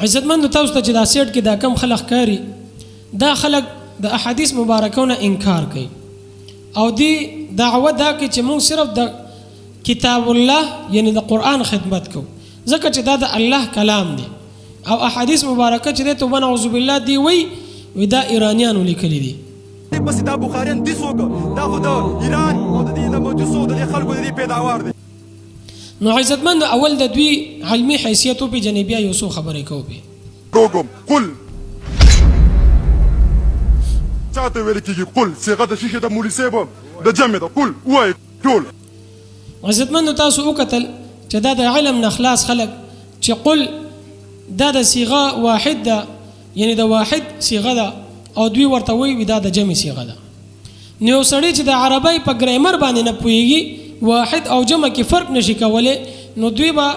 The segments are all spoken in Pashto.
عزتمند تاسو ته چې دا سیټ کې دا کم خلق کاری دا خلق د احادیث مبارکونه انکار کوي او دی دعوه دا کوي چې موږ صرف د کتاب الله یعنی د قرآن خدمت کوو ځکه چې دا د الله کلام دی او احادیث مبارکه چې ته ونعوذ بالله دی وی دا ایرانیانو لیکلي دي بس دا بخاریان دي څوک دا خو د ایران او د دې د مجوسو د خلکو د دې پیداوار دي. نو عزتمند اول د دوی علمي حیثیت په جنبیا یو څو خبرې کوي روغم قل چاته ویل کیږي قل صيغه د شیشه د مولوی صاحب د جمع د قل وای ټول عزتمند تاسو وکتل چې دا د علم نه خلاص خلق چې قل دا د صيغه واحد ده یعنی د واحد صيغه ده او دوی ورته وی دا د جمع صيغه ده. نو سړی چې د عربی په ګرامر باندې نه پوهیږي واحد او جمع کې فرق نشي کولای نو دوی به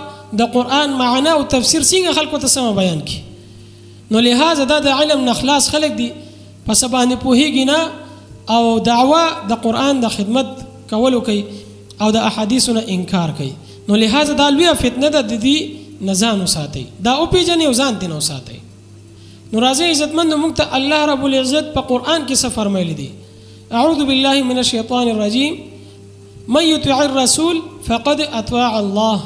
د قرآن معنا او تفسیر څنګه خلکو ته سم بیان کی. نو لہذا دا د علم نه خلاص خلق دي پس باندې پوهیږي نه او دعوه د قرآن د خدمت کولو کوي او د احادیثونو انکار کوي. نو لہذا دا لویه فتنه ده د دې نزان ساتي دا او پیجن او ځان تنو ساتي. نو راځي عزتمند موږ ته الله رب العزت په قرآن کې څه فرمایلی دي اعوذ بالله من الشیطان الرجیم من يطع الرسول فقد اطاع الله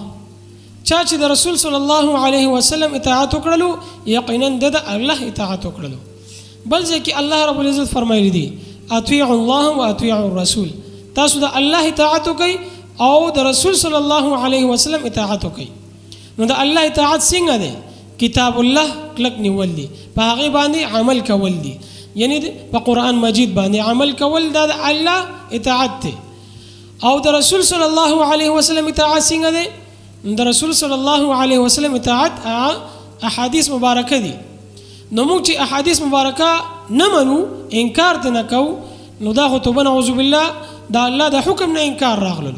چا چې د رسول صلی الله علیه وسلم اطاعت وکړلو یقینا د الله اطاعت وکړلو. بل ځکه الله رب العزت فرمایلی دي اطیعوا الله واطیعوا الرسول تاسو د الله اطاعت وکئ او د رسول صلی الله علیه وسلم اطاعت وکئ. نو د الله اطاعت څنګه ده کتاب الله کلک نیول دي په هغه باندې عمل کول دي یعنی په قرآن مجید باندې عمل کول د الله اطاعت ته او د رسول صلی الله علیه وسلم اطاعت څنګه ده د رسول صلی الله علیه وسلم اطاعت احادیث مبارکه دي. نو موږ چې احادیث مبارکه نه منو انکار ته نه کوو نو دا خو توبه نعوذ بالله دا الله د حکم نه انکار راغلو.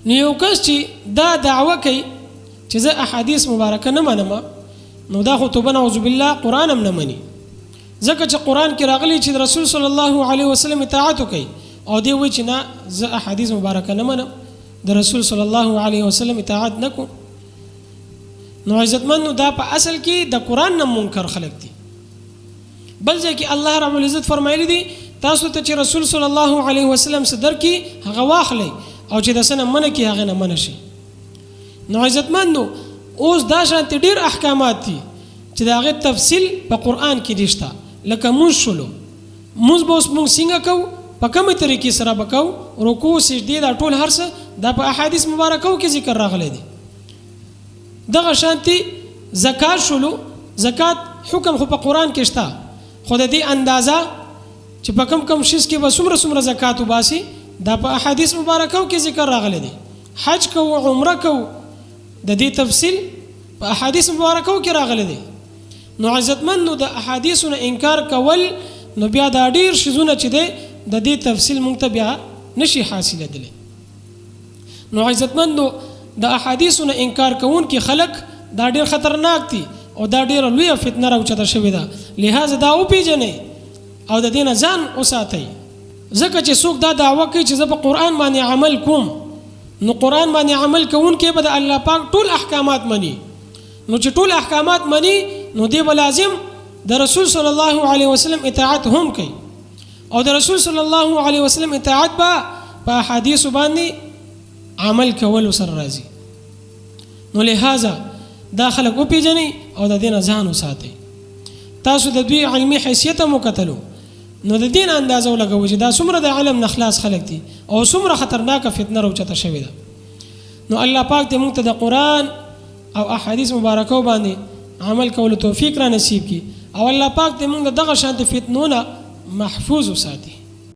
نو یو کس چې دا دعوه کوي چې زه احادیث مبارکه نه منم نو دا خو توبه نعوذ بالله قرآن هم نه مني ځکه چې قرآن کې راغلی چې رسول صلی الله علیه وسلم اطاعت وکړي او دی وایي چې نه زه احادیث مبارکه نه منم د رسول صلی الله علیه وسلم اطاعت نه کوم. نو عزتمنو دا په اصل کې د قرآن نه منکر خلق دي. بل ځکه الله رب العزت فرمایلی دي تاسو ته چې رسول صلی الله علیه وسلم صدر کې هغه واخلي او چې د سنه منه کې هغه نه منشي. نو عزتمنو اوس دا شانت ډیر احکامات دي چې دا غي تفصیل په قرآن کې دي لکه مونږ شلو مونږ به اوس مونږ څنګه کوو په کومه طریقې سره وکاو رکوع سجدي دا ټول هر څه دا په احادیث مبارکو کې ذکر راغلي دي. دغه شانتي زکات شلو زکات حکم خو په قرآن کې شته خو د دې اندازه چې په کم شیز کې به څومره زکات وباسي دا په احادیث مبارکو کې ذکر راغلي دي. حج کو عمره کو د دې تفصیل په احادیث مبارکو کې راغلي دي. نو عزتمنو د احادیثونو انکار کول نو بیا دا ډیر شیزونه چې ده د دې تفصیل مونږ ته بیا نشي حاصله دي. نو عزتمنو د احادیثونو انکار کوون کې خلق دا ډیر خطرناک دي او دا ډیر لوی فتنه راوچته شوې ده. لہذا دا او پیژنې او د دین ځان اوساتئ ځکه چې څوک دا دعوه کوي چې زه په قرآن باندې عمل کوم نو قرآن باندې عمل کوون کې به د الله پاک ټول احکامات مني. نو چې ټول احکامات مني نو دی به لازم د رسول صلی الله علیه وسلم اطاعت هم کوي او د رسول صلی الله علیه وسلم اطاعت په احادیث باندې عمل کول سره راځي. نو لہذا دا خلک وپیژني او د دین ځان وساتي. تاسو د دوی علمي حیثیت مو کتلو نو د دین اندازه ولګوي چې دا څومره د علم نخلاص خلک دي او څومره خطرناک فتنه راوچته شوې ده. نو الله پاک دې موږ ته د قرآن او احادیث مبارکو باندې عمل کولو توفیق را نصیب کړي او الله پاک دې موږ دغه شانت فتنونه محفوظ وساتي.